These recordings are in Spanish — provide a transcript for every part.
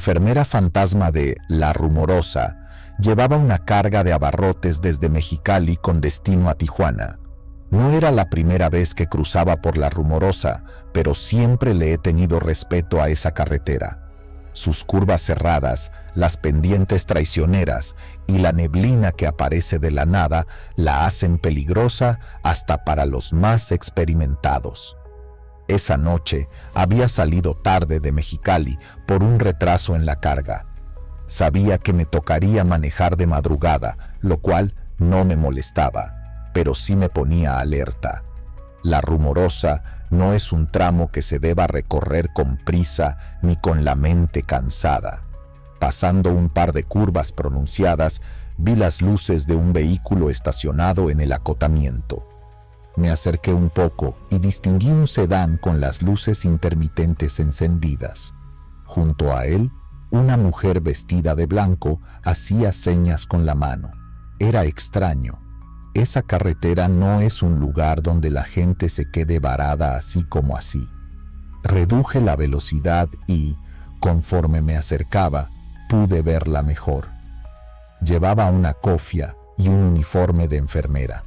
enfermera fantasma de La Rumorosa llevaba una carga de abarrotes desde Mexicali con destino a Tijuana. No era la primera vez que cruzaba por La Rumorosa, pero siempre le he tenido respeto a esa carretera. Sus curvas cerradas, las pendientes traicioneras y la neblina que aparece de la nada la hacen peligrosa hasta para los más experimentados. Esa noche había salido tarde de Mexicali por un retraso en la carga. Sabía que me tocaría manejar de madrugada, lo cual no me molestaba, pero sí me ponía alerta. La Rumorosa no es un tramo que se deba recorrer con prisa ni con la mente cansada. Pasando un par de curvas pronunciadas, vi las luces de un vehículo estacionado en el acotamiento. Me acerqué un poco y distinguí un sedán con las luces intermitentes encendidas. Junto a él, una mujer vestida de blanco hacía señas con la mano. Era extraño. Esa carretera no es un lugar donde la gente se quede varada así como así. Reduje la velocidad y, conforme me acercaba, pude verla mejor. Llevaba una cofia y un uniforme de enfermera.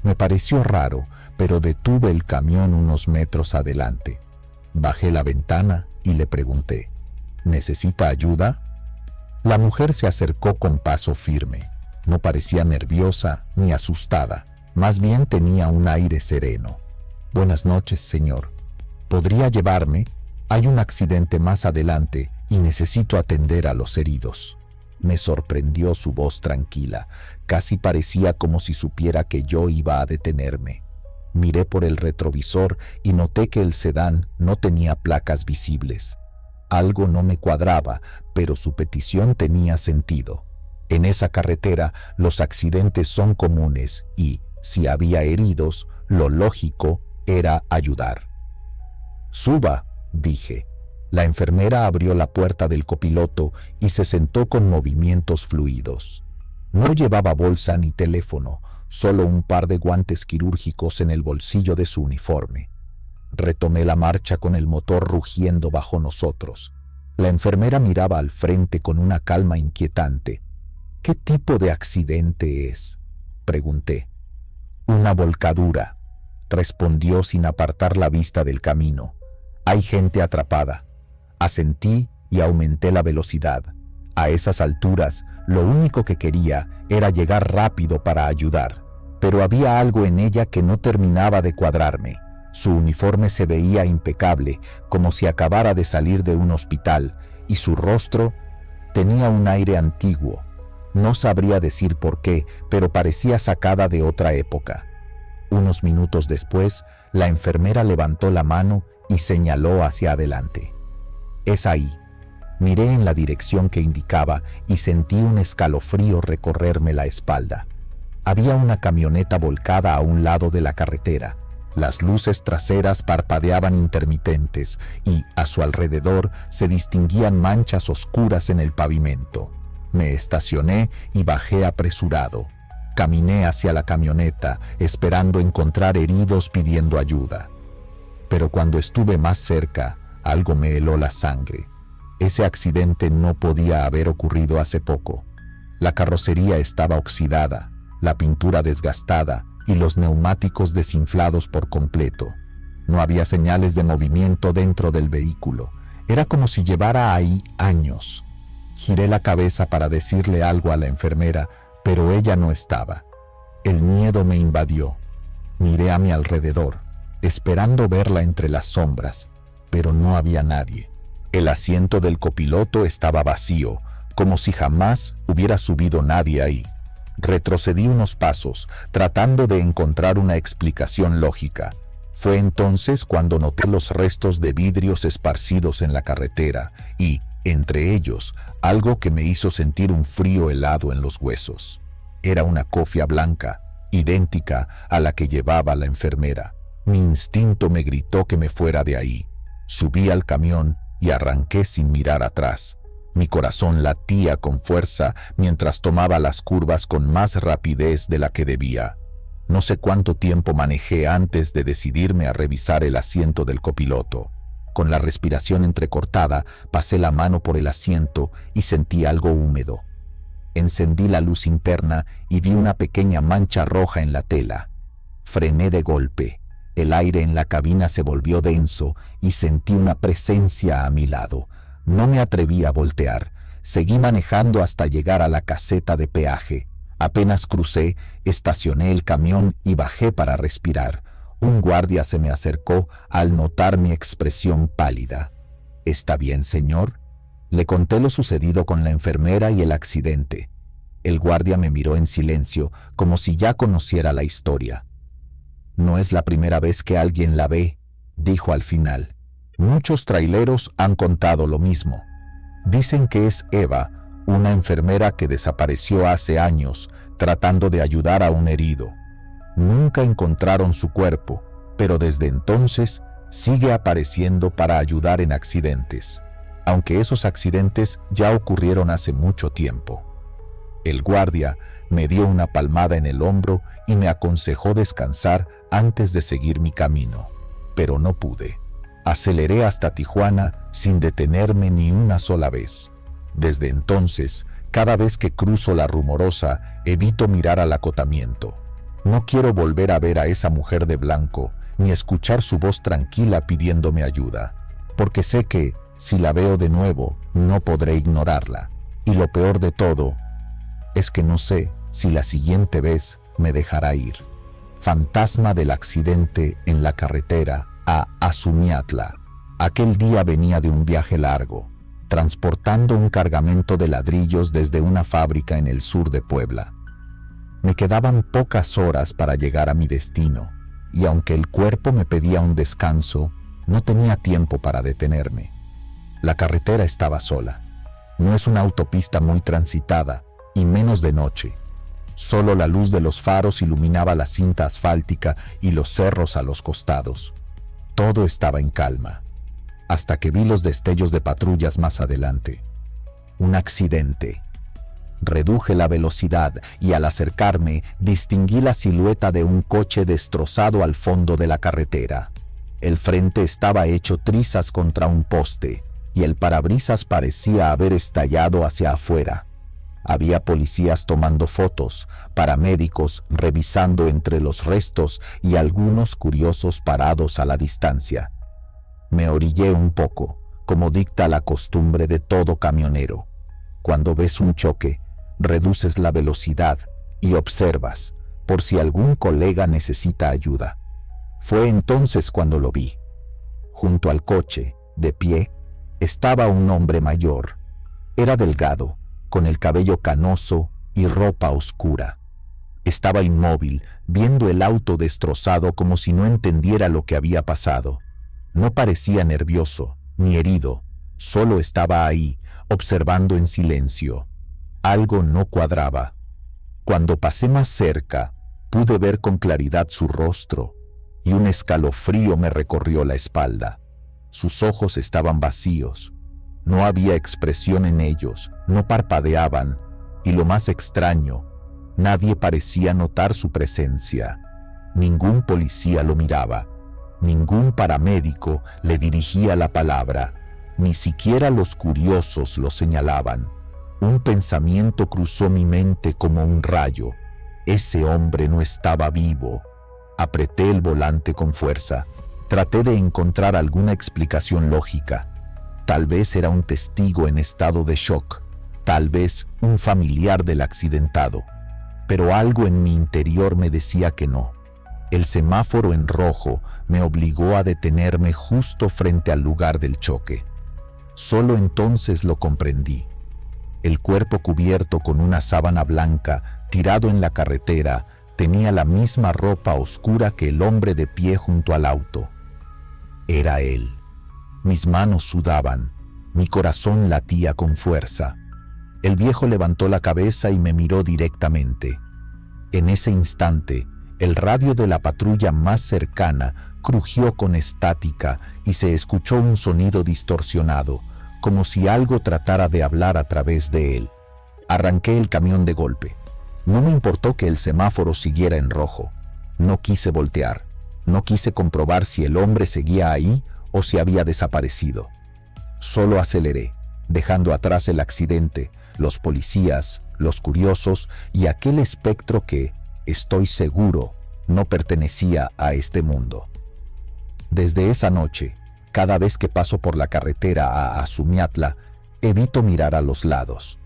Me pareció raro, pero detuve el camión unos metros adelante. Bajé la ventana y le pregunté, ¿necesita ayuda? La mujer se acercó con paso firme. No parecía nerviosa ni asustada, más bien tenía un aire sereno. Buenas noches, señor. ¿Podría llevarme? Hay un accidente más adelante y necesito atender a los heridos. Me sorprendió su voz tranquila, casi parecía como si supiera que yo iba a detenerme. Miré por el retrovisor y noté que el sedán no tenía placas visibles. Algo no me cuadraba, pero su petición tenía sentido. En esa carretera los accidentes son comunes y, si había heridos, lo lógico era ayudar. «Suba», dije. La enfermera abrió la puerta del copiloto y se sentó con movimientos fluidos. No llevaba bolsa ni teléfono, solo un par de guantes quirúrgicos en el bolsillo de su uniforme. Retomé la marcha con el motor rugiendo bajo nosotros. La enfermera miraba al frente con una calma inquietante. «¿Qué tipo de accidente es?», pregunté. «Una volcadura», respondió sin apartar la vista del camino. «Hay gente atrapada». Asentí y aumenté la velocidad. A esas alturas, lo único que quería era llegar rápido para ayudar, pero había algo en ella que no terminaba de cuadrarme. Su uniforme se veía impecable, como si acabara de salir de un hospital, y su rostro tenía un aire antiguo. No sabría decir por qué, pero parecía sacada de otra época. Unos minutos después, la enfermera levantó la mano y señaló hacia adelante. «Es ahí». Miré en la dirección que indicaba y sentí un escalofrío recorrerme la espalda. Había una camioneta volcada a un lado de la carretera. Las luces traseras parpadeaban intermitentes y, a su alrededor, se distinguían manchas oscuras en el pavimento. Me estacioné y bajé apresurado. Caminé hacia la camioneta, esperando encontrar heridos pidiendo ayuda. Pero cuando estuve más cerca, algo me heló la sangre. Ese accidente no podía haber ocurrido hace poco. La carrocería estaba oxidada, la pintura desgastada y los neumáticos desinflados por completo. No había señales de movimiento dentro del vehículo. Era como si llevara ahí años. Giré la cabeza para decirle algo a la enfermera, pero ella no estaba. El miedo me invadió. Miré a mi alrededor, esperando verla entre las sombras, pero no había nadie. El asiento del copiloto estaba vacío, como si jamás hubiera subido nadie ahí. Retrocedí unos pasos, tratando de encontrar una explicación lógica. Fue entonces cuando noté los restos de vidrios esparcidos en la carretera y, entre ellos, algo que me hizo sentir un frío helado en los huesos. Era una cofia blanca, idéntica a la que llevaba la enfermera. Mi instinto me gritó que me fuera de ahí. Subí al camión y arranqué sin mirar atrás. Mi corazón latía con fuerza mientras tomaba las curvas con más rapidez de la que debía. No sé cuánto tiempo manejé antes de decidirme a revisar el asiento del copiloto. Con la respiración entrecortada, pasé la mano por el asiento y sentí algo húmedo. Encendí la luz interna y vi una pequeña mancha roja en la tela. Frené de golpe. El aire en la cabina se volvió denso y sentí una presencia a mi lado. No me atreví a voltear. Seguí manejando hasta llegar a la caseta de peaje. Apenas crucé, estacioné el camión y bajé para respirar. Un guardia se me acercó al notar mi expresión pálida. ¿Está bien, señor? Le conté lo sucedido con la enfermera y el accidente. El guardia me miró en silencio, como si ya conociera la historia. No es la primera vez que alguien la ve, dijo al final. Muchos traileros han contado lo mismo. Dicen que es Eva, una enfermera que desapareció hace años tratando de ayudar a un herido. Nunca encontraron su cuerpo, pero desde entonces sigue apareciendo para ayudar en accidentes, aunque esos accidentes ya ocurrieron hace mucho tiempo. El guardia me dio una palmada en el hombro y me aconsejó descansar antes de seguir mi camino, pero no pude. Aceleré hasta Tijuana sin detenerme ni una sola vez. Desde entonces, cada vez que cruzo la Rumorosa, evito mirar al acotamiento. No quiero volver a ver a esa mujer de blanco, ni escuchar su voz tranquila pidiéndome ayuda, porque sé que, si la veo de nuevo, no podré ignorarla. Y lo peor de todo, es que no sé si la siguiente vez me dejará ir. Fantasma del accidente en la carretera a Azumiatla. Aquel día venía de un viaje largo, transportando un cargamento de ladrillos desde una fábrica en el sur de Puebla. Me quedaban pocas horas para llegar a mi destino, y aunque el cuerpo me pedía un descanso, no tenía tiempo para detenerme. La carretera estaba sola. No es una autopista muy transitada, y menos de noche. Solo la luz de los faros iluminaba la cinta asfáltica y los cerros a los costados. Todo estaba en calma, hasta que vi los destellos de patrullas más adelante. Un accidente. Reduje la velocidad y al acercarme distinguí la silueta de un coche destrozado al fondo de la carretera. El frente estaba hecho trizas contra un poste y el parabrisas parecía haber estallado hacia afuera. Había policías tomando fotos, paramédicos revisando entre los restos y algunos curiosos parados a la distancia. Me orillé un poco, como dicta la costumbre de todo camionero. Cuando ves un choque, reduces la velocidad y observas por si algún colega necesita ayuda. Fue entonces cuando lo vi. Junto al coche, de pie, estaba un hombre mayor. Era delgado, con el cabello canoso y ropa oscura. Estaba inmóvil, viendo el auto destrozado como si no entendiera lo que había pasado. No parecía nervioso, ni herido, solo estaba ahí, observando en silencio. Algo no cuadraba. Cuando pasé más cerca, pude ver con claridad su rostro, y un escalofrío me recorrió la espalda. Sus ojos estaban vacíos. No había expresión en ellos, no parpadeaban, y lo más extraño, nadie parecía notar su presencia. Ningún policía lo miraba, ningún paramédico le dirigía la palabra, ni siquiera los curiosos lo señalaban. Un pensamiento cruzó mi mente como un rayo. Ese hombre no estaba vivo. Apreté el volante con fuerza. Traté de encontrar alguna explicación lógica. Tal vez era un testigo en estado de shock, tal vez un familiar del accidentado, pero algo en mi interior me decía que no. El semáforo en rojo me obligó a detenerme justo frente al lugar del choque. Solo entonces lo comprendí. El cuerpo cubierto con una sábana blanca, tirado en la carretera, tenía la misma ropa oscura que el hombre de pie junto al auto. Era él. Mis manos sudaban, mi corazón latía con fuerza. El viejo levantó la cabeza y me miró directamente. En ese instante, el radio de la patrulla más cercana crujió con estática y se escuchó un sonido distorsionado, como si algo tratara de hablar a través de él. Arranqué el camión de golpe. No me importó que el semáforo siguiera en rojo. No quise voltear. No quise comprobar si el hombre seguía ahí o si había desaparecido. Solo aceleré, dejando atrás el accidente, los policías, los curiosos y aquel espectro que, estoy seguro, no pertenecía a este mundo. Desde esa noche, cada vez que paso por la carretera a Azumiatla, evito mirar a los lados.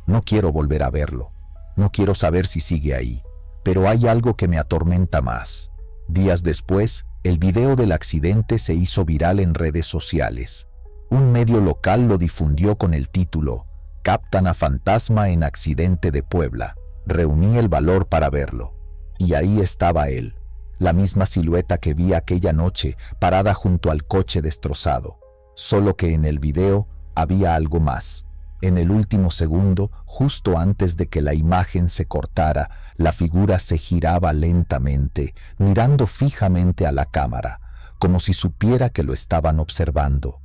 No quiero volver a verlo. No quiero saber si sigue ahí. Pero hay algo que me atormenta más. Días después, el video del accidente se hizo viral en redes sociales. Un medio local lo difundió con el título «Captan a fantasma en accidente de Puebla». Reuní el valor para verlo. Y ahí estaba él, la misma silueta que vi aquella noche parada junto al coche destrozado. Solo que en el video había algo más. En el último segundo, justo antes de que la imagen se cortara, la figura se giraba lentamente, mirando fijamente a la cámara, como si supiera que lo estaban observando,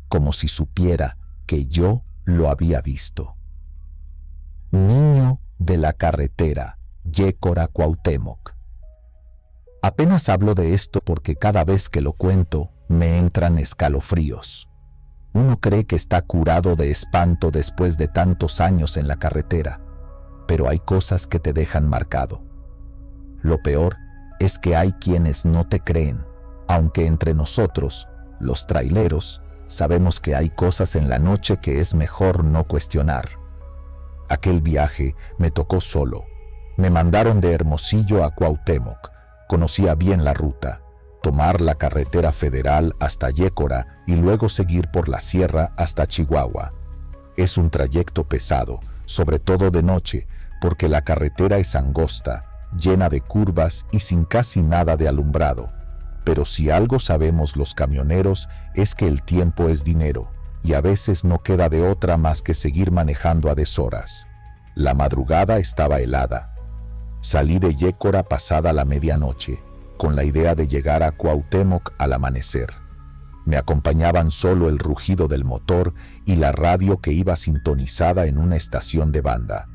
como si supiera que yo lo había visto. Niño de la carretera, Yécora, Cuauhtémoc. Apenas hablo de esto porque cada vez que lo cuento me entran escalofríos. Uno cree que está curado de espanto después de tantos años en la carretera, pero hay cosas que te dejan marcado. Lo peor es que hay quienes no te creen, aunque entre nosotros, los traileros, sabemos que hay cosas en la noche que es mejor no cuestionar. Aquel viaje me tocó solo. Me mandaron de Hermosillo a Cuauhtémoc. Conocía bien la ruta. Tomar la carretera federal hasta Yécora y luego seguir por la sierra hasta Chihuahua. Es un trayecto pesado, sobre todo de noche, porque la carretera es angosta, llena de curvas y sin casi nada de alumbrado. Pero si algo sabemos los camioneros es que el tiempo es dinero, y a veces no queda de otra más que seguir manejando a deshoras. La madrugada estaba helada. Salí de Yécora pasada la medianoche, con la idea de llegar a Cuauhtémoc al amanecer. Me acompañaban solo el rugido del motor y la radio que iba sintonizada en una estación de banda.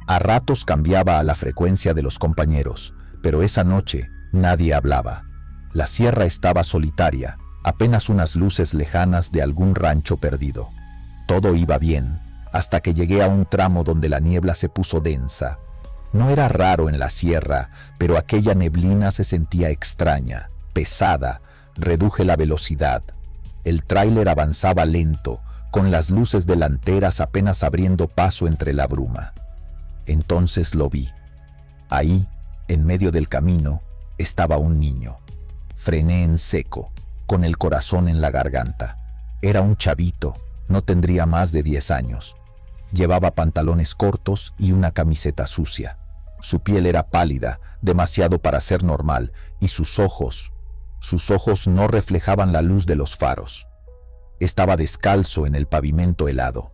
A ratos cambiaba a la frecuencia de los compañeros, pero esa noche nadie hablaba. La sierra estaba solitaria, apenas unas luces lejanas de algún rancho perdido. Todo iba bien, hasta que llegué a un tramo donde la niebla se puso densa. No era raro en la sierra, pero aquella neblina se sentía extraña, pesada. Reduje la velocidad. El tráiler avanzaba lento, con las luces delanteras apenas abriendo paso entre la bruma. Entonces lo vi. Ahí, en medio del camino, estaba un niño. Frené en seco, con el corazón en la garganta. Era un chavito, no tendría más de 10 años. Llevaba pantalones cortos y una camiseta sucia. Su piel era pálida, demasiado para ser normal, y sus ojos no reflejaban la luz de los faros. Estaba descalzo en el pavimento helado.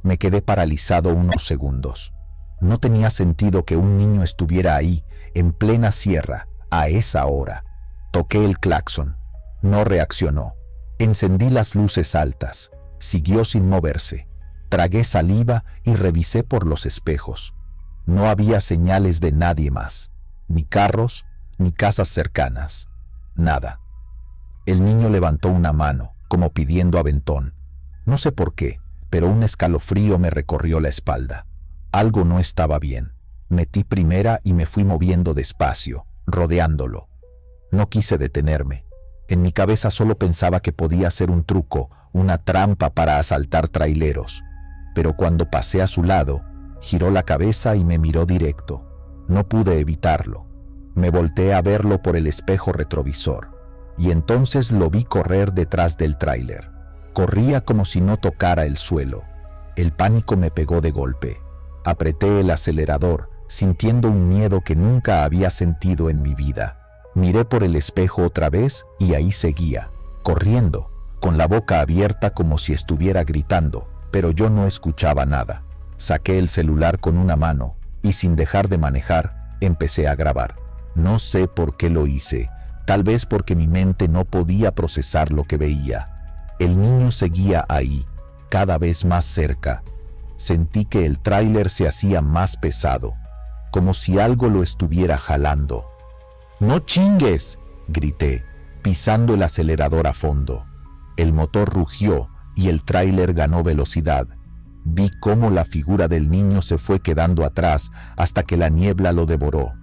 Me quedé paralizado unos segundos. No tenía sentido que un niño estuviera ahí, en plena sierra, a esa hora. Toqué el claxon. No reaccionó. Encendí las luces altas. Siguió sin moverse. Tragué saliva y revisé por los espejos. No había señales de nadie más. Ni carros, ni casas cercanas. Nada. El niño levantó una mano, como pidiendo aventón. No sé por qué, pero un escalofrío me recorrió la espalda. Algo no estaba bien. Metí primera y me fui moviendo despacio, rodeándolo. No quise detenerme. En mi cabeza solo pensaba que podía ser un truco, una trampa para asaltar traileros. Pero cuando pasé a su lado, giró la cabeza y me miró directo. No pude evitarlo. Me volteé a verlo por el espejo retrovisor, y entonces lo vi correr detrás del tráiler. Corría como si no tocara el suelo. El pánico me pegó de golpe. Apreté el acelerador, sintiendo un miedo que nunca había sentido en mi vida. Miré por el espejo otra vez y ahí seguía, corriendo, con la boca abierta como si estuviera gritando, pero yo no escuchaba nada. Saqué el celular con una mano y sin dejar de manejar, empecé a grabar. No sé por qué lo hice, tal vez porque mi mente no podía procesar lo que veía. El niño seguía ahí, cada vez más cerca. Sentí que el tráiler se hacía más pesado, como si algo lo estuviera jalando. ¡No chingues!, grité, pisando el acelerador a fondo. El motor rugió y el tráiler ganó velocidad. Vi cómo la figura del niño se fue quedando atrás hasta que la niebla lo devoró.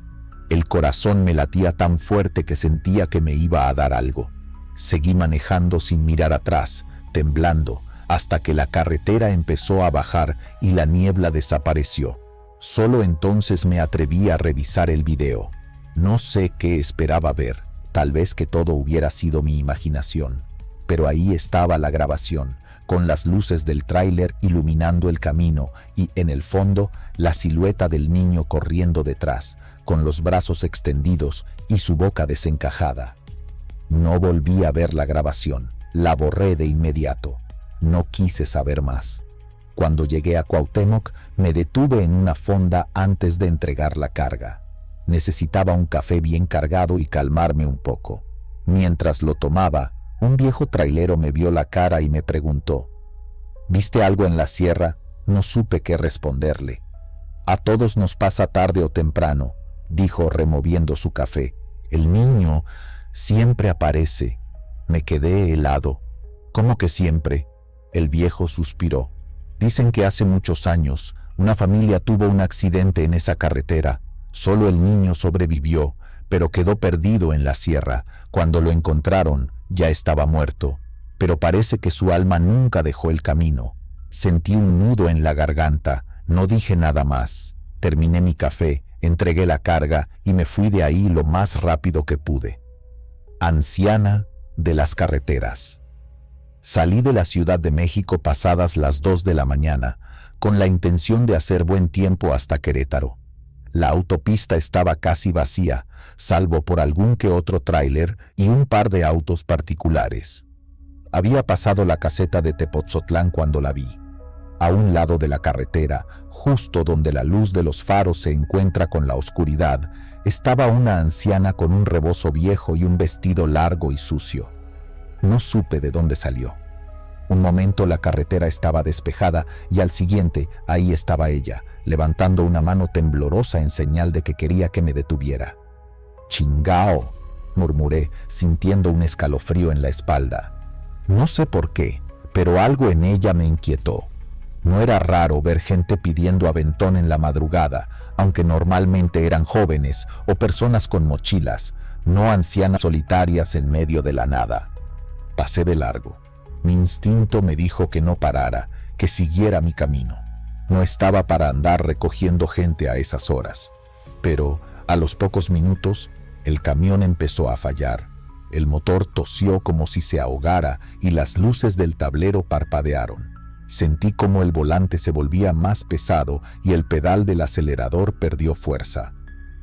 El corazón me latía tan fuerte que sentía que me iba a dar algo. Seguí manejando sin mirar atrás, temblando, hasta que la carretera empezó a bajar y la niebla desapareció. Solo entonces me atreví a revisar el video. No sé qué esperaba ver, tal vez que todo hubiera sido mi imaginación. Pero ahí estaba la grabación, con las luces del tráiler iluminando el camino y, en el fondo, la silueta del niño corriendo detrás, con los brazos extendidos y su boca desencajada. No volví a ver la grabación, la borré de inmediato. No quise saber más. Cuando llegué a Cuauhtémoc, me detuve en una fonda antes de entregar la carga. Necesitaba un café bien cargado y calmarme un poco. Mientras lo tomaba, un viejo trailero me vio la cara y me preguntó: ¿viste algo en la sierra? No supe qué responderle. A todos nos pasa tarde o temprano, dijo removiendo su café. El niño siempre aparece. Me quedé helado. ¿Cómo que siempre? El viejo suspiró. Dicen que hace muchos años una familia tuvo un accidente en esa carretera. Solo el niño sobrevivió, pero quedó perdido en la sierra. Cuando lo encontraron, ya estaba muerto, pero parece que su alma nunca dejó el camino. Sentí un nudo en la garganta, no dije nada más. Terminé mi café, entregué la carga y me fui de ahí lo más rápido que pude. Anciana de las carreteras. Salí de la Ciudad de México pasadas las 2 de la mañana, con la intención de hacer buen tiempo hasta Querétaro. La autopista estaba casi vacía, salvo por algún que otro tráiler y un par de autos particulares. Había pasado la caseta de Tepotzotlán cuando la vi. A un lado de la carretera, justo donde la luz de los faros se encuentra con la oscuridad, estaba una anciana con un rebozo viejo y un vestido largo y sucio. No supe de dónde salió. Un momento la carretera estaba despejada y al siguiente ahí estaba ella, levantando una mano temblorosa en señal de que quería que me detuviera. «Chingao», murmuré, sintiendo un escalofrío en la espalda. No sé por qué, pero algo en ella me inquietó. No era raro ver gente pidiendo aventón en la madrugada, aunque normalmente eran jóvenes o personas con mochilas, no ancianas solitarias en medio de la nada. Pasé de largo. Mi instinto me dijo que no parara, que siguiera mi camino. No estaba para andar recogiendo gente a esas horas. Pero, a los pocos minutos, el camión empezó a fallar. El motor tosió como si se ahogara y las luces del tablero parpadearon. Sentí como el volante se volvía más pesado y el pedal del acelerador perdió fuerza.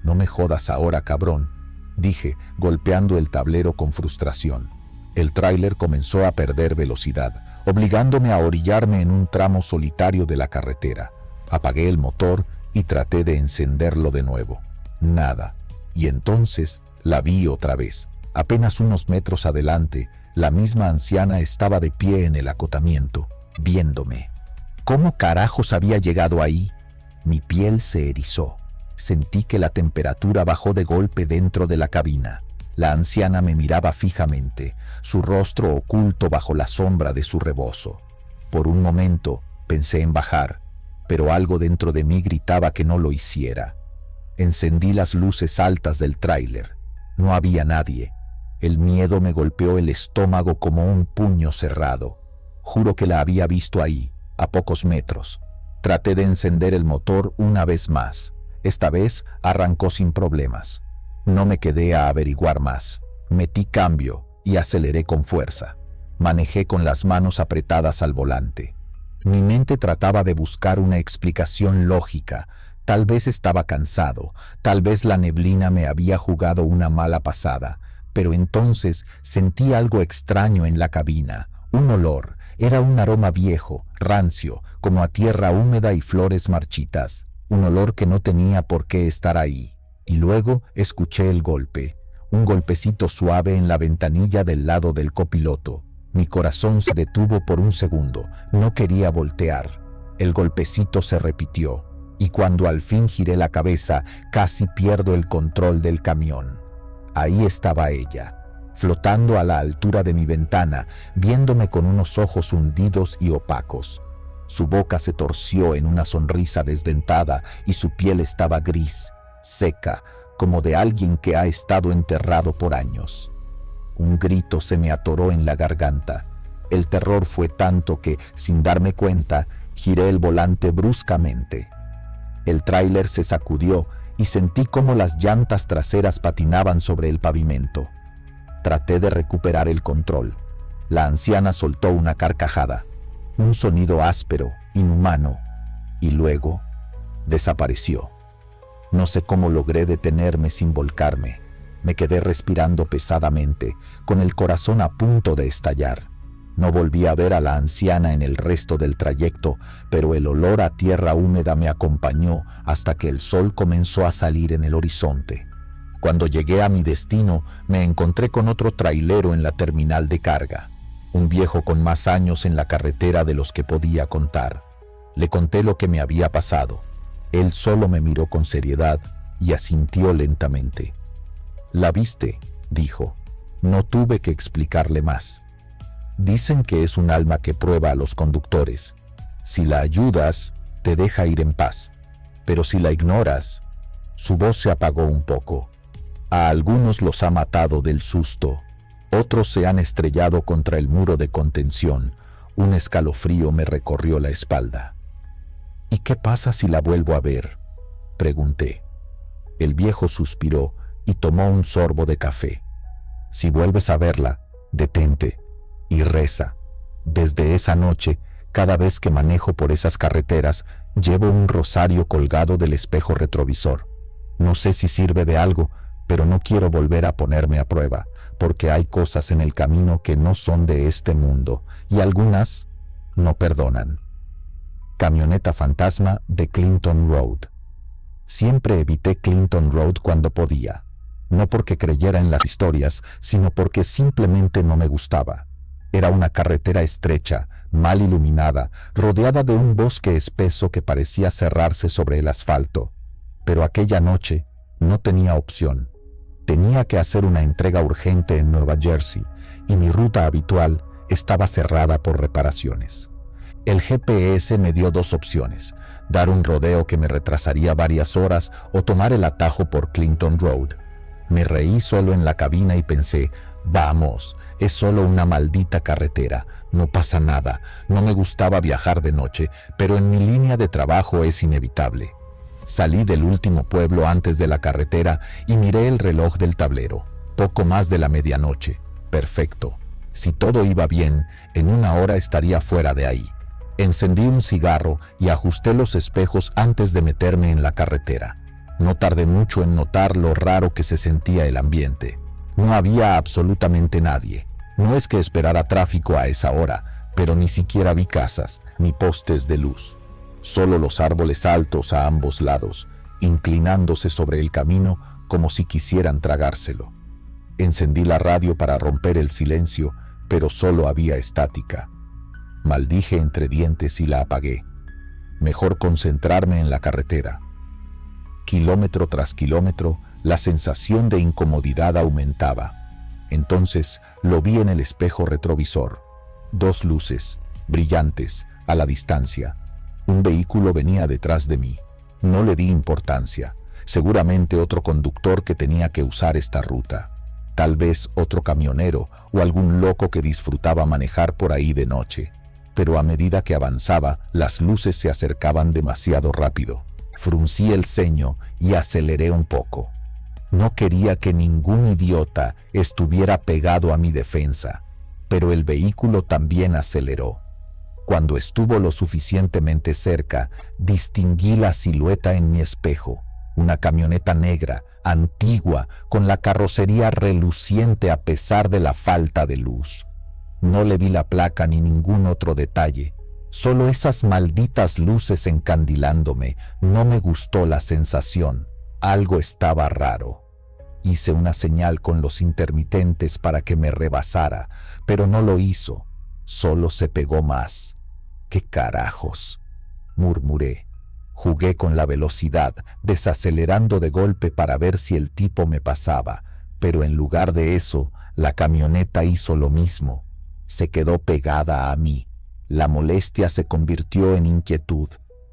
«No me jodas ahora, cabrón», dije, golpeando el tablero con frustración. El tráiler comenzó a perder velocidad, obligándome a orillarme en un tramo solitario de la carretera. Apagué el motor y traté de encenderlo de nuevo. Nada. Y entonces la vi otra vez. Apenas unos metros adelante, la misma anciana estaba de pie en el acotamiento, viéndome. ¿Cómo carajos había llegado ahí? Mi piel se erizó. Sentí que la temperatura bajó de golpe dentro de la cabina. La anciana me miraba fijamente, su rostro oculto bajo la sombra de su rebozo. Por un momento pensé en bajar, pero algo dentro de mí gritaba que no lo hiciera. Encendí las luces altas del tráiler. No había nadie. El miedo me golpeó el estómago como un puño cerrado. Juro que la había visto ahí, a pocos metros. Traté de encender el motor una vez más. Esta vez arrancó sin problemas. No me quedé a averiguar más. Metí cambio y aceleré con fuerza. Manejé con las manos apretadas al volante. Mi mente trataba de buscar una explicación lógica. Tal vez estaba cansado, tal vez la neblina me había jugado una mala pasada, pero entonces sentí algo extraño en la cabina, un olor. Era un aroma viejo, rancio, como a tierra húmeda y flores marchitas, un olor que no tenía por qué estar ahí. Y luego escuché el golpe, un golpecito suave en la ventanilla del lado del copiloto. Mi corazón se detuvo por un segundo, no quería voltear. El golpecito se repitió, y cuando al fin giré la cabeza, casi pierdo el control del camión. Ahí estaba ella, flotando a la altura de mi ventana, viéndome con unos ojos hundidos y opacos. Su boca se torció en una sonrisa desdentada y su piel estaba gris, seca, como de alguien que ha estado enterrado por años. Un grito se me atoró en la garganta. El terror fue tanto que, sin darme cuenta, giré el volante bruscamente. El tráiler se sacudió y sentí cómo las llantas traseras patinaban sobre el pavimento. Traté de recuperar el control. La anciana soltó una carcajada, un sonido áspero, inhumano, y luego desapareció. No sé cómo logré detenerme sin volcarme. Me quedé respirando pesadamente, con el corazón a punto de estallar. No volví a ver a la anciana en el resto del trayecto, pero el olor a tierra húmeda me acompañó hasta que el sol comenzó a salir en el horizonte. Cuando llegué a mi destino, me encontré con otro trailero en la terminal de carga, un viejo con más años en la carretera de los que podía contar. Le conté lo que me había pasado. Él solo me miró con seriedad y asintió lentamente. «¿La viste?», dijo. No tuve que explicarle más. Dicen que es un alma que prueba a los conductores. Si la ayudas, te deja ir en paz. Pero si la ignoras... Su voz se apagó un poco. A algunos los ha matado del susto. Otros se han estrellado contra el muro de contención. Un escalofrío me recorrió la espalda. «¿Y qué pasa si la vuelvo a ver?», pregunté. El viejo suspiró y tomó un sorbo de café. «Si vuelves a verla, detente y reza. Desde esa noche, cada vez que manejo por esas carreteras, llevo un rosario colgado del espejo retrovisor. No sé si sirve de algo, pero no quiero volver a ponerme a prueba, porque hay cosas en el camino que no son de este mundo, y algunas no perdonan». Camioneta fantasma de Clinton Road. Siempre evité Clinton Road cuando podía. No porque creyera en las historias, sino porque simplemente no me gustaba. Era una carretera estrecha, mal iluminada, rodeada de un bosque espeso que parecía cerrarse sobre el asfalto. Pero aquella noche no tenía opción. Tenía que hacer una entrega urgente en Nueva Jersey, y mi ruta habitual estaba cerrada por reparaciones. El GPS me dio dos opciones: dar un rodeo que me retrasaría varias horas o tomar el atajo por Clinton Road. Me reí solo en la cabina y pensé, vamos, es solo una maldita carretera, no pasa nada. No me gustaba viajar de noche, pero en mi línea de trabajo es inevitable. Salí del último pueblo antes de la carretera y miré el reloj del tablero. Poco más de la medianoche. Perfecto. Si todo iba bien, en una hora estaría fuera de ahí. Encendí un cigarro y ajusté los espejos antes de meterme en la carretera. No tardé mucho en notar lo raro que se sentía el ambiente. No había absolutamente nadie. No es que esperara tráfico a esa hora, pero ni siquiera vi casas, ni postes de luz. Solo los árboles altos a ambos lados, inclinándose sobre el camino como si quisieran tragárselo. Encendí la radio para romper el silencio, pero solo había estática. Maldije entre dientes y la apagué. Mejor concentrarme en la carretera. Kilómetro tras kilómetro, la sensación de incomodidad aumentaba. Entonces lo vi en el espejo retrovisor. Dos luces, brillantes, a la distancia. Un vehículo venía detrás de mí. No le di importancia. Seguramente otro conductor que tenía que usar esta ruta. Tal vez otro camionero o algún loco que disfrutaba manejar por ahí de noche. Pero a medida que avanzaba, las luces se acercaban demasiado rápido. Fruncí el ceño y aceleré un poco. No quería que ningún idiota estuviera pegado a mi defensa, pero el vehículo también aceleró. Cuando estuvo lo suficientemente cerca, distinguí la silueta en mi espejo. Una camioneta negra, antigua, con la carrocería reluciente a pesar de la falta de luz. No le vi la placa ni ningún otro detalle. Solo esas malditas luces encandilándome. No me gustó la sensación. Algo estaba raro. Hice una señal con los intermitentes para que me rebasara, pero no lo hizo. Solo se pegó más. «¿Qué carajos?», murmuré. Jugué con la velocidad, desacelerando de golpe para ver si el tipo me pasaba, Pero en lugar de eso, la camioneta hizo lo mismo. Se quedó pegada a mí. La molestia se convirtió en inquietud.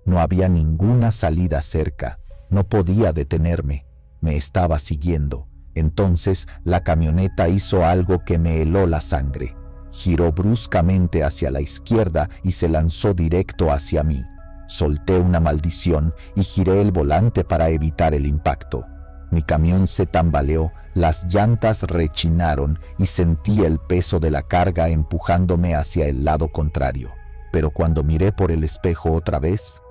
No había ninguna salida cerca. No podía detenerme. Me estaba siguiendo. Entonces la camioneta hizo algo que me heló la sangre. Giró bruscamente hacia la izquierda y se lanzó directo hacia mí. Solté una maldición y giré el volante para evitar el impacto. Mi camión se tambaleó, las llantas rechinaron y sentí el peso de la carga empujándome hacia el lado contrario. Pero cuando miré por el espejo otra vez,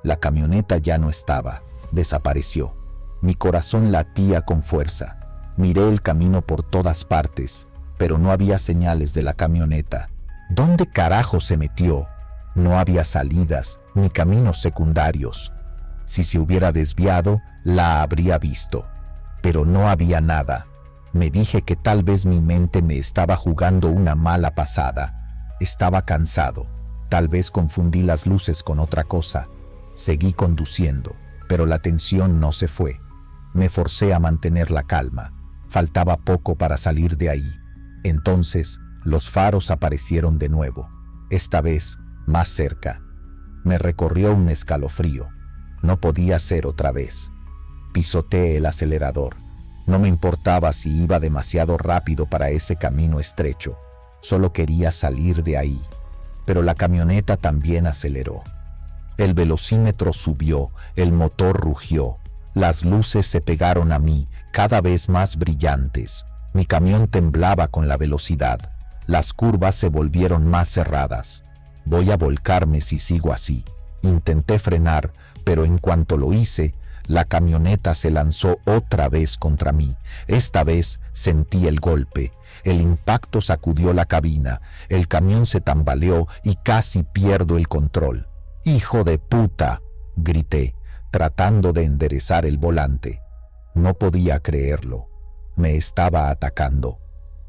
la camioneta ya no estaba, desapareció. Mi corazón latía con fuerza. Miré el camino por todas partes, pero no había señales de la camioneta. ¿Dónde carajo se metió? No había salidas ni caminos secundarios. Si se hubiera desviado, la habría visto. Pero no había nada. Me dije que tal vez mi mente me estaba jugando una mala pasada. Estaba cansado. Tal vez confundí las luces con otra cosa. Seguí conduciendo, pero la tensión no se fue. Me forcé a mantener la calma. Faltaba poco para salir de ahí. Entonces, los faros aparecieron de nuevo. Esta vez, más cerca. Me recorrió un escalofrío. No podía ser otra vez. Pisoteé el acelerador. No me importaba si iba demasiado rápido para ese camino estrecho. Solo quería salir de ahí. Pero la camioneta también aceleró. El velocímetro subió, el motor rugió. Las luces se pegaron a mí, cada vez más brillantes. Mi camión temblaba con la velocidad. Las curvas se volvieron más cerradas. Voy a volcarme si sigo así. Intenté frenar, pero en cuanto lo hice, la camioneta se lanzó otra vez contra mí. Esta vez sentí el golpe. El impacto sacudió la cabina. El camión se tambaleó y casi pierdo el control. ¡Hijo de puta!, grité, tratando de enderezar el volante. No podía creerlo. Me estaba atacando.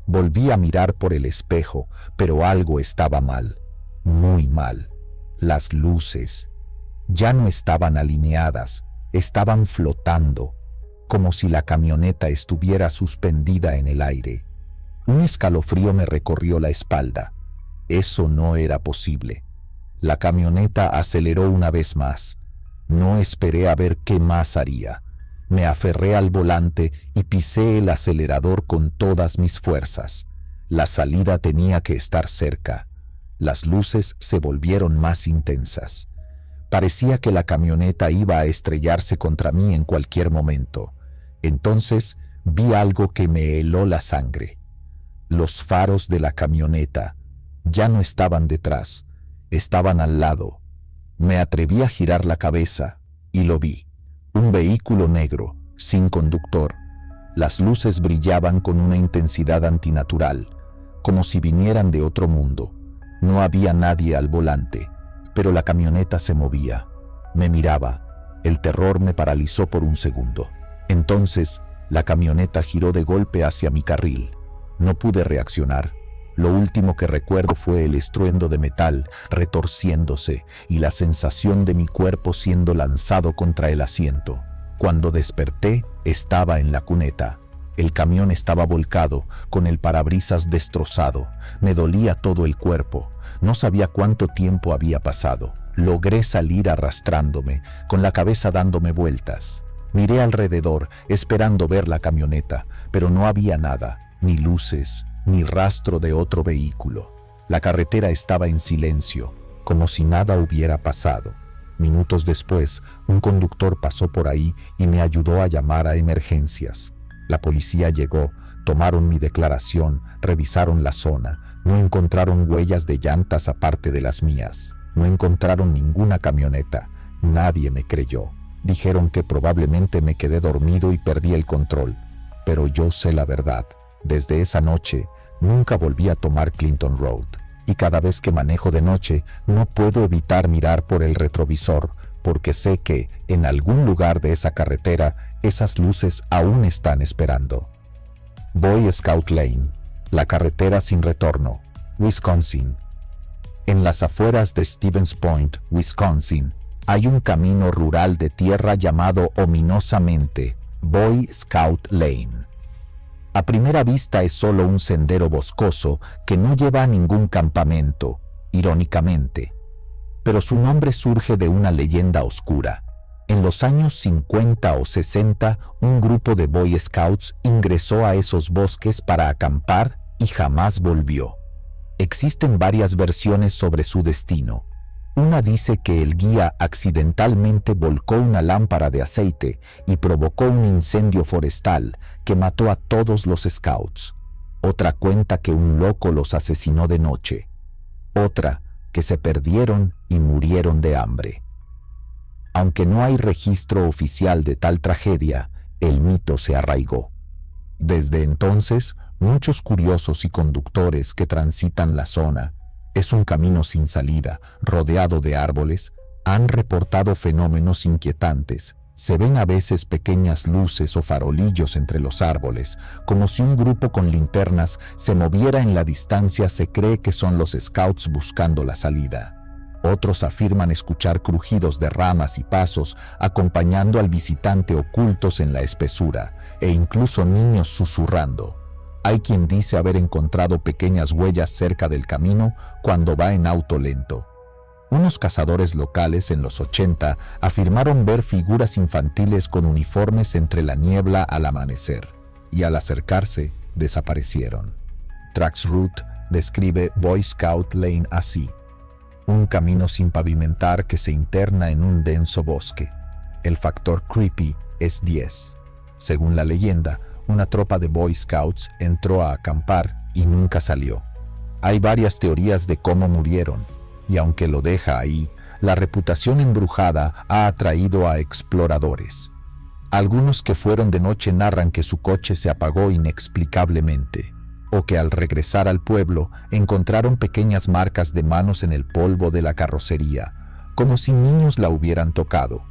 Volví a mirar por el espejo, pero algo estaba mal. Muy mal. Las luces ya no estaban alineadas. Estaban flotando, como si la camioneta estuviera suspendida en el aire. Un escalofrío me recorrió la espalda. Eso no era posible. La camioneta aceleró una vez más. No esperé a ver qué más haría. Me aferré al volante y pisé el acelerador con todas mis fuerzas. La salida tenía que estar cerca. Las luces se volvieron más intensas. Parecía que la camioneta iba a estrellarse contra mí en cualquier momento. Entonces vi algo que me heló la sangre. Los faros de la camioneta ya no estaban detrás, estaban al lado. Me atreví a girar la cabeza y lo vi. Un vehículo negro, sin conductor. Las luces brillaban con una intensidad antinatural, como si vinieran de otro mundo. No había nadie al volante, pero la camioneta se movía. Me miraba. El terror me paralizó por un segundo. Entonces, la camioneta giró de golpe hacia mi carril. No pude reaccionar. Lo último que recuerdo fue el estruendo de metal retorciéndose y la sensación de mi cuerpo siendo lanzado contra el asiento. Cuando desperté, estaba en la cuneta. El camión estaba volcado, con el parabrisas destrozado. Me dolía todo el cuerpo. No sabía cuánto tiempo había pasado. Logré salir arrastrándome, con la cabeza dándome vueltas. Miré alrededor, esperando ver la camioneta, pero no había nada, ni luces, ni rastro de otro vehículo. La carretera estaba en silencio, como si nada hubiera pasado. Minutos después, un conductor pasó por ahí y me ayudó a llamar a emergencias. La policía llegó, tomaron mi declaración, revisaron la zona. No encontraron huellas de llantas aparte de las mías. No encontraron ninguna camioneta. Nadie me creyó. Dijeron que probablemente me quedé dormido y perdí el control. Pero yo sé la verdad. Desde esa noche, nunca volví a tomar Clinton Road. Y cada vez que manejo de noche, no puedo evitar mirar por el retrovisor, porque sé que, en algún lugar de esa carretera, esas luces aún están esperando. Boy Scout Lane, la carretera sin retorno, Wisconsin. En las afueras de Stevens Point, Wisconsin, hay un camino rural de tierra llamado ominosamente Boy Scout Lane. A primera vista es solo un sendero boscoso que no lleva a ningún campamento, irónicamente. Pero su nombre surge de una leyenda oscura. En los años 50 o 60, un grupo de Boy Scouts ingresó a esos bosques para acampar y jamás volvió. Existen varias versiones sobre su destino. Una dice que el guía accidentalmente volcó una lámpara de aceite y provocó un incendio forestal que mató a todos los scouts. Otra cuenta que un loco los asesinó de noche. Otra, que se perdieron y murieron de hambre. Aunque no hay registro oficial de tal tragedia, el mito se arraigó. Desde entonces, muchos curiosos y conductores que transitan la zona, es un camino sin salida, rodeado de árboles, han reportado fenómenos inquietantes. Se ven a veces pequeñas luces o farolillos entre los árboles, como si un grupo con linternas se moviera en la distancia. Se cree que son los scouts buscando la salida. Otros afirman escuchar crujidos de ramas y pasos acompañando al visitante ocultos en la espesura, e incluso niños susurrando. Hay quien dice haber encontrado pequeñas huellas cerca del camino cuando va en auto lento. Unos cazadores locales en los 80 afirmaron ver figuras infantiles con uniformes entre la niebla al amanecer, y al acercarse, desaparecieron. Traxroute describe Boy Scout Lane así: un camino sin pavimentar que se interna en un denso bosque. El factor creepy es 10. Según la leyenda, una tropa de Boy Scouts entró a acampar y nunca salió. Hay varias teorías de cómo murieron, y aunque lo deja ahí, la reputación embrujada ha atraído a exploradores. Algunos que fueron de noche narran que su coche se apagó inexplicablemente, o que al regresar al pueblo encontraron pequeñas marcas de manos en el polvo de la carrocería, como si niños la hubieran tocado.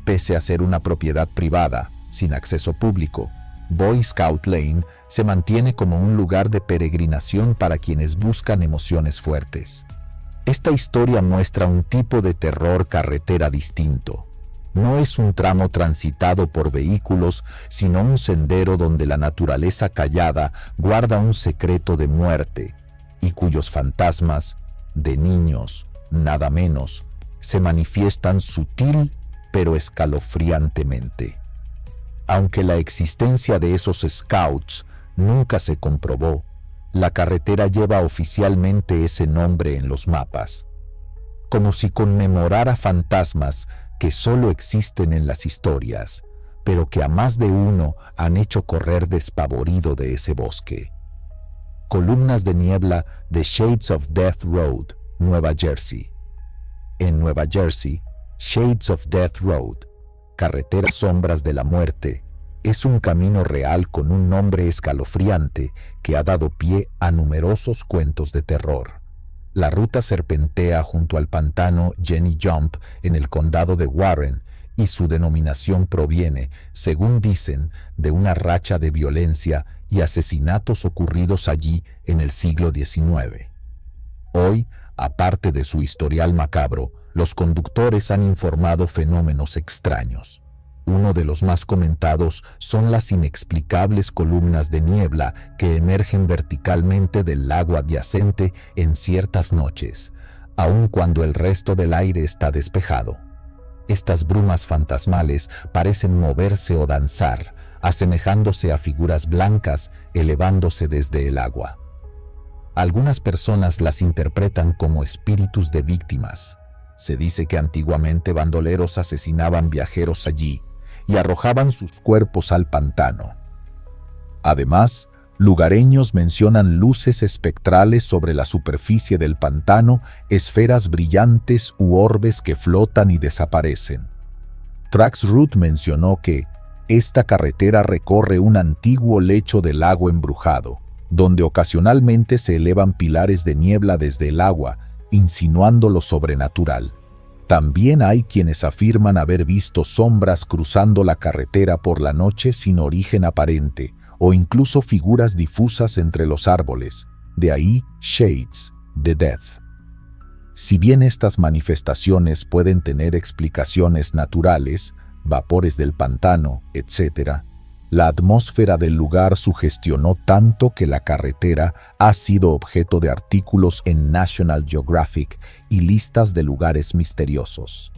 Pese a ser una propiedad privada, sin acceso público, Boy Scout Lane se mantiene como un lugar de peregrinación para quienes buscan emociones fuertes. Esta historia muestra un tipo de terror carretera distinto. No es un tramo transitado por vehículos, sino un sendero donde la naturaleza callada guarda un secreto de muerte, y cuyos fantasmas, de niños, nada menos, se manifiestan sutil pero escalofriantemente. Aunque la existencia de esos scouts nunca se comprobó, la carretera lleva oficialmente ese nombre en los mapas, como si conmemorara fantasmas que solo existen en las historias, pero que a más de uno han hecho correr despavorido de ese bosque. Columnas de niebla de Shades of Death Road, Nueva Jersey. En Nueva Jersey, Shades of Death Road, carretera Sombras de la Muerte, es un camino real con un nombre escalofriante que ha dado pie a numerosos cuentos de terror. La ruta serpentea junto al pantano Jenny Jump en el condado de Warren, y su denominación proviene, según dicen, de una racha de violencia y asesinatos ocurridos allí en el siglo XIX. Hoy, aparte de su historial macabro, los conductores han informado fenómenos extraños. Uno de los más comentados son las inexplicables columnas de niebla que emergen verticalmente del lago adyacente en ciertas noches, aun cuando el resto del aire está despejado. Estas brumas fantasmales parecen moverse o danzar, asemejándose a figuras blancas elevándose desde el agua. Algunas personas las interpretan como espíritus de víctimas. Se dice que antiguamente bandoleros asesinaban viajeros allí y arrojaban sus cuerpos al pantano. Además, lugareños mencionan luces espectrales sobre la superficie del pantano, esferas brillantes u orbes que flotan y desaparecen. Traxroute mencionó que esta carretera recorre un antiguo lecho del lago embrujado, donde ocasionalmente se elevan pilares de niebla desde el agua, insinuando lo sobrenatural. También hay quienes afirman haber visto sombras cruzando la carretera por la noche sin origen aparente, o incluso figuras difusas entre los árboles, de ahí Shades de Death. Si bien estas manifestaciones pueden tener explicaciones naturales, vapores del pantano, etc., La atmósfera del lugar sugestionó tanto que la carretera ha sido objeto de artículos en National Geographic y listas de lugares misteriosos.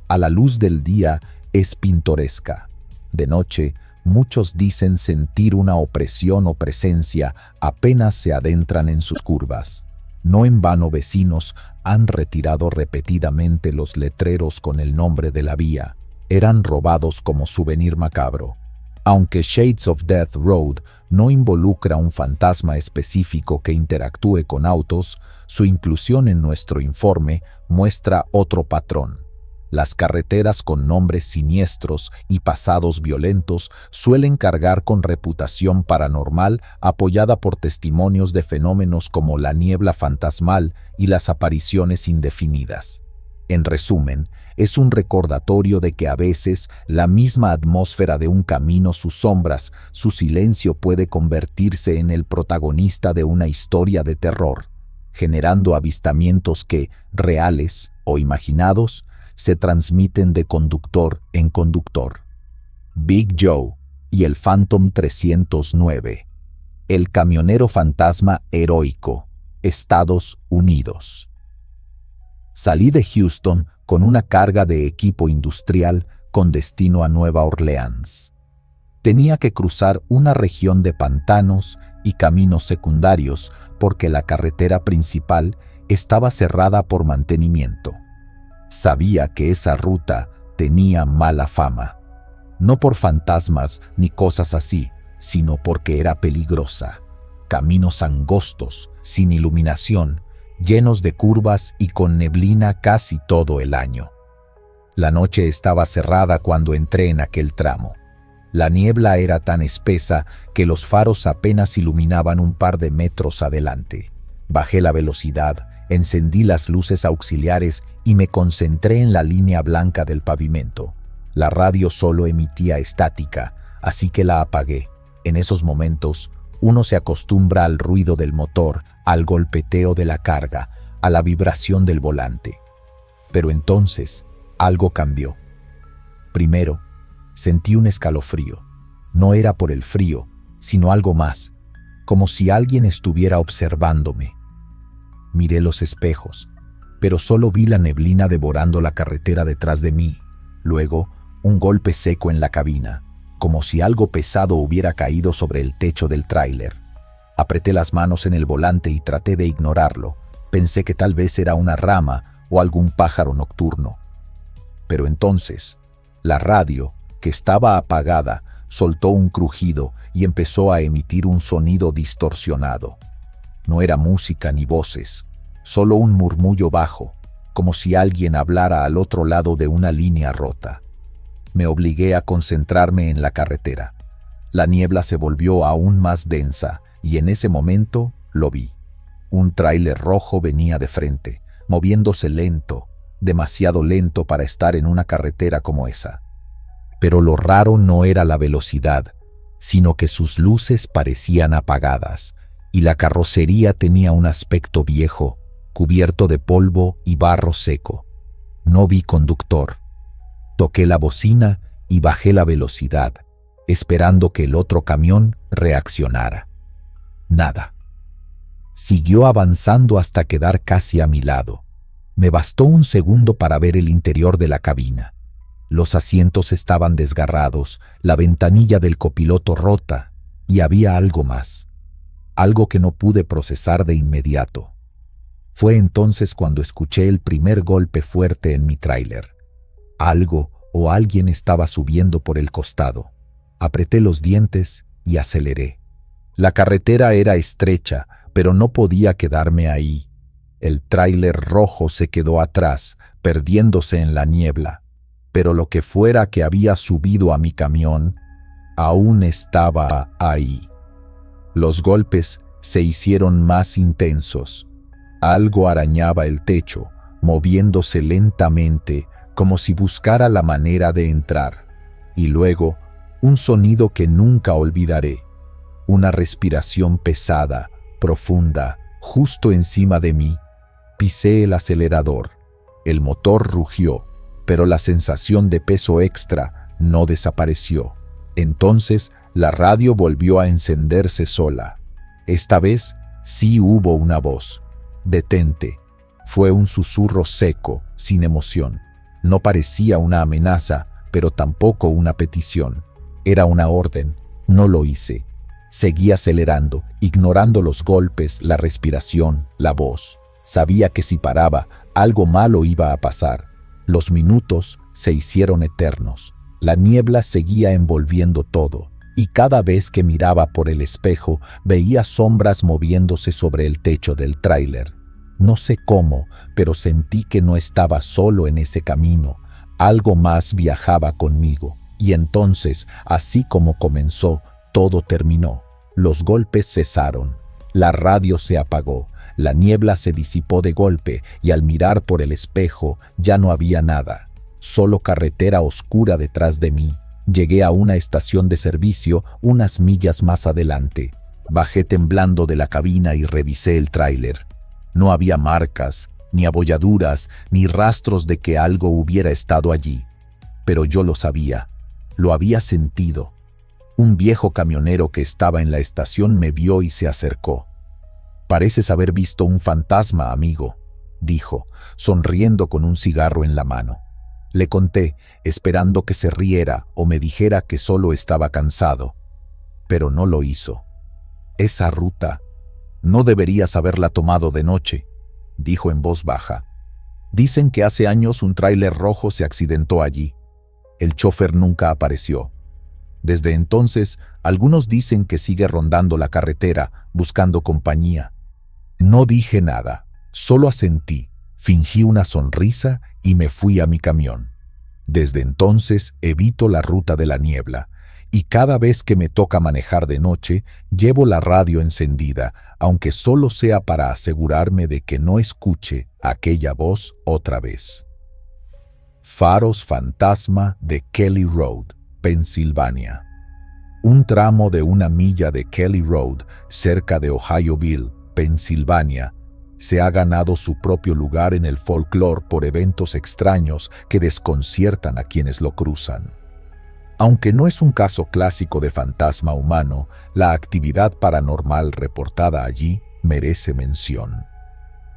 A la luz del día es pintoresca. De noche, muchos dicen sentir una opresión o presencia apenas se adentran en sus curvas. No en vano vecinos han retirado repetidamente los letreros con el nombre de la vía. Eran robados como souvenir macabro. Aunque Shades of Death Road no involucra un fantasma específico que interactúe con autos, su inclusión en nuestro informe muestra otro patrón. Las carreteras con nombres siniestros y pasados violentos suelen cargar con reputación paranormal apoyada por testimonios de fenómenos como la niebla fantasmal y las apariciones indefinidas. En resumen, es un recordatorio de que a veces la misma atmósfera de un camino, sus sombras, su silencio puede convertirse en el protagonista de una historia de terror, generando avistamientos que, reales o imaginados, se transmiten de conductor en conductor. Big Joe y el Phantom 309. El camionero fantasma heroico, Estados Unidos. Salí de Houston con una carga de equipo industrial con destino a Nueva Orleans. Tenía que cruzar una región de pantanos y caminos secundarios porque la carretera principal estaba cerrada por mantenimiento. Sabía que esa ruta tenía mala fama, no por fantasmas ni cosas así, sino porque era peligrosa. Caminos angostos, sin iluminación, llenos de curvas y con neblina casi todo el año. La noche estaba cerrada cuando entré en aquel tramo. La niebla era tan espesa que los faros apenas iluminaban un par de metros adelante. Bajé la velocidad, encendí las luces auxiliares y me concentré en la línea blanca del pavimento. La radio solo emitía estática, así que la apagué. En esos momentos, uno se acostumbra al ruido del motor, al golpeteo de la carga, a la vibración del volante. Pero entonces, algo cambió. Primero, sentí un escalofrío. No era por el frío, sino algo más, como si alguien estuviera observándome. Miré los espejos, pero solo vi la neblina devorando la carretera detrás de mí. Luego, un golpe seco en la cabina, como si algo pesado hubiera caído sobre el techo del tráiler. Apreté las manos en el volante y traté de ignorarlo. Pensé que tal vez era una rama o algún pájaro nocturno. Pero entonces, la radio, que estaba apagada, soltó un crujido y empezó a emitir un sonido distorsionado. No era música ni voces, solo un murmullo bajo, como si alguien hablara al otro lado de una línea rota. Me obligué a concentrarme en la carretera. La niebla se volvió aún más densa y en ese momento lo vi. Un tráiler rojo venía de frente, moviéndose lento, demasiado lento para estar en una carretera como esa. Pero lo raro no era la velocidad, sino que sus luces parecían apagadas y la carrocería tenía un aspecto viejo, cubierto de polvo y barro seco. No vi conductor. Toqué la bocina y bajé la velocidad, esperando que el otro camión reaccionara. Nada. Siguió avanzando hasta quedar casi a mi lado. Me bastó un segundo para ver el interior de la cabina. Los asientos estaban desgarrados, la ventanilla del copiloto rota, y había algo más. Algo que no pude procesar de inmediato. Fue entonces cuando escuché el primer golpe fuerte en mi tráiler. Algo o alguien estaba subiendo por el costado. Apreté los dientes y aceleré. La carretera era estrecha, pero no podía quedarme ahí. El tráiler rojo se quedó atrás, perdiéndose en la niebla. Pero lo que fuera que había subido a mi camión, aún estaba ahí. Los golpes se hicieron más intensos. Algo arañaba el techo, moviéndose lentamente, como si buscara la manera de entrar. Y luego, un sonido que nunca olvidaré. Una respiración pesada, profunda, justo encima de mí. Pisé el acelerador. El motor rugió, pero la sensación de peso extra no desapareció. Entonces, La radio volvió a encenderse sola. Esta vez sí hubo una voz. «Detente». Fue un susurro seco, sin emoción. No parecía una amenaza, pero tampoco una petición. Era una orden. No lo hice. Seguí acelerando, ignorando los golpes, la respiración, la voz. Sabía que si paraba, algo malo iba a pasar. Los minutos se hicieron eternos. La niebla seguía envolviendo todo, y cada vez que miraba por el espejo veía sombras moviéndose sobre el techo del tráiler. No sé cómo, pero sentí que no estaba solo en ese camino. Algo más viajaba conmigo. Y entonces, así como comenzó, todo terminó. Los golpes cesaron. La radio se apagó. La niebla se disipó de golpe y al mirar por el espejo ya no había nada. Solo carretera oscura detrás de mí. Llegué a una estación de servicio unas millas más adelante. Bajé temblando de la cabina y revisé el tráiler. No había marcas, ni abolladuras, ni rastros de que algo hubiera estado allí. Pero yo lo sabía. Lo había sentido. Un viejo camionero que estaba en la estación me vio y se acercó. «Pareces haber visto un fantasma, amigo», dijo, sonriendo con un cigarro en la mano. Le conté, esperando que se riera o me dijera que solo estaba cansado. Pero no lo hizo. «Esa ruta, no deberías haberla tomado de noche», dijo en voz baja. «Dicen que hace años un tráiler rojo se accidentó allí. El chofer nunca apareció. Desde entonces, algunos dicen que sigue rondando la carretera, buscando compañía». No dije nada, solo asentí, fingí una sonrisa y me fui a mi camión. Desde entonces evito la ruta de la niebla, y cada vez que me toca manejar de noche, llevo la radio encendida, aunque solo sea para asegurarme de que no escuche aquella voz otra vez. Faros fantasma de Kelly Road, Pensilvania. Un tramo de 1 milla de Kelly Road, cerca de Ohioville, Pensilvania, se ha ganado su propio lugar en el folclore por eventos extraños que desconciertan a quienes lo cruzan. Aunque no es un caso clásico de fantasma humano, la actividad paranormal reportada allí merece mención.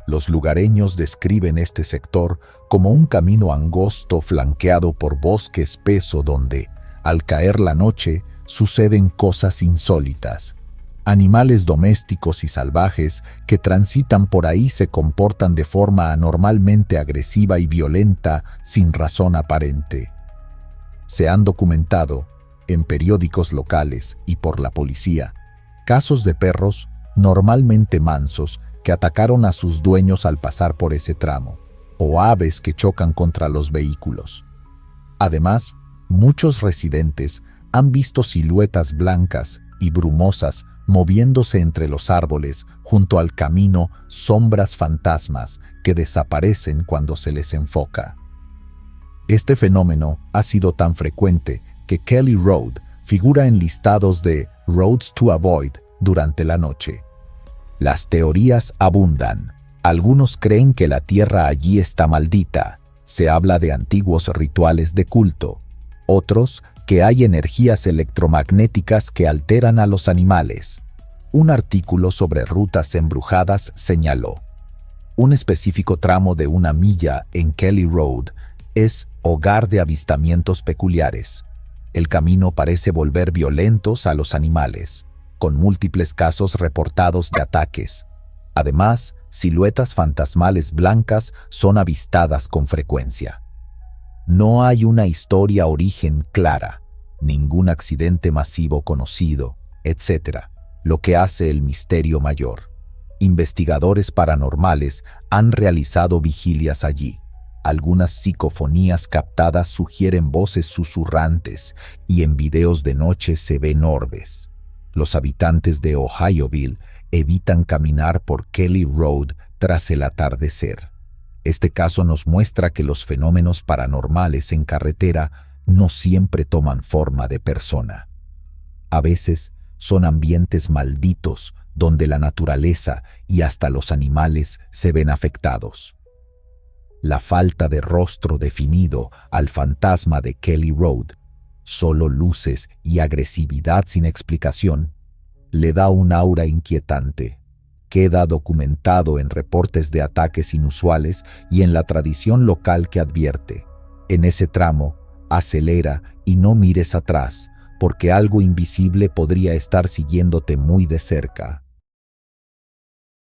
Los lugareños describen este sector como un camino angosto flanqueado por bosque espeso donde, al caer la noche, suceden cosas insólitas. Animales domésticos y salvajes que transitan por ahí se comportan de forma anormalmente agresiva y violenta sin razón aparente. Se han documentado, en periódicos locales y por la policía, casos de perros, normalmente mansos, que atacaron a sus dueños al pasar por ese tramo, o aves que chocan contra los vehículos. Además, muchos residentes han visto siluetas blancas y brumosas moviéndose entre los árboles junto al camino, sombras fantasmas que desaparecen cuando se les enfoca. Este fenómeno ha sido tan frecuente que Kelly Road figura en listados de Roads to Avoid durante la noche. Las teorías abundan. Algunos creen que la tierra allí está maldita. Se habla de antiguos rituales de culto. Otros que hay energías electromagnéticas que alteran a los animales. Un artículo sobre rutas embrujadas señaló: un específico tramo de 1 milla en Kelly Road es hogar de avistamientos peculiares. El camino parece volver violentos a los animales, con múltiples casos reportados de ataques. Además, siluetas fantasmales blancas son avistadas con frecuencia. No hay una historia origen clara, ningún accidente masivo conocido, etc., lo que hace el misterio mayor. Investigadores paranormales han realizado vigilias allí. Algunas psicofonías captadas sugieren voces susurrantes y en videos de noche se ven orbes. Los habitantes de Ohioville evitan caminar por Kelly Road tras el atardecer. Este caso nos muestra que los fenómenos paranormales en carretera no siempre toman forma de persona. A veces son ambientes malditos donde la naturaleza y hasta los animales se ven afectados. La falta de rostro definido al fantasma de Kelly Road solo luces y agresividad sin explicación, le da un aura inquietante. Queda documentado en reportes de ataques inusuales y en la tradición local que advierte: en ese tramo, acelera y no mires atrás, porque algo invisible podría estar siguiéndote muy de cerca.